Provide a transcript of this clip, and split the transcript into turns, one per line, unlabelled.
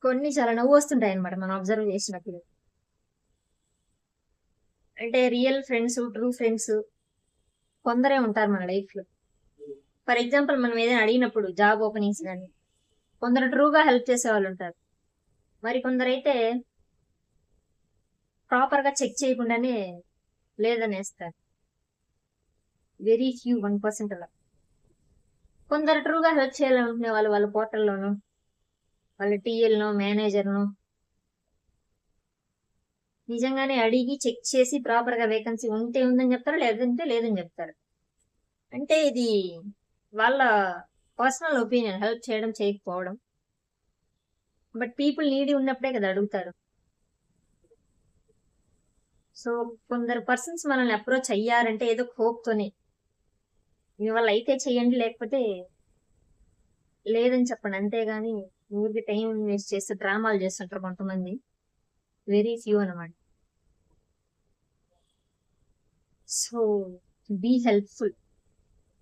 కొన్ని చాలా నవ్వు వస్తుంటాయి అనమాట మనం అబ్జర్వ్ చేసినప్పుడు. అంటే రియల్ ఫ్రెండ్స్, ట్రూ ఫ్రెండ్స్ కొందరే ఉంటారు మన లైఫ్ లో. ఫర్ ఎగ్జాంపుల్ మనం ఏదైనా అడిగినప్పుడు జాబ్ ఓపెనింగ్స్ కానీ కొందరు ట్రూగా హెల్ప్ చేసే వాళ్ళు ఉంటారు. మరి కొందరైతే ప్రాపర్ గా చెక్ చేయకుండానే లేదనేస్తారు. వెరీ ఫ్యూ 1% అలా. కొందరు ట్రూగా హెల్ప్ చేయాలనుకునే వాళ్ళు వాళ్ళ పోర్టల్లోనూ వాళ్ళ టీఎల్నో మేనేజర్నో నిజంగానే అడిగి చెక్ చేసి ప్రాపర్ గా వేకెన్సీ ఉంటే ఉందని చెప్తారు, లేదంటే లేదని చెప్తారు. అంటే ఇది వాళ్ళ పర్సనల్ ఒపీనియన్, హెల్ప్ చేయడం చేయకపోవడం. బట్ పీపుల్ నీడి ఉన్నప్పుడే కదా అడుగుతారు. సో కొందరు పర్సన్స్ మనల్ని అప్రోచ్ అయ్యారంటే ఏదో హోప్ తోనే మీ వల్ల అయితే చెయ్యండి, లేకపోతే లేదని చెప్పండి. అంతేగాని ఊరికి టైం వేస్ట్ చేస్తే డ్రామాలు చేస్తుంటారు కొంతమంది. వెరీ ఫ్యూ అనమాట. So be helpful.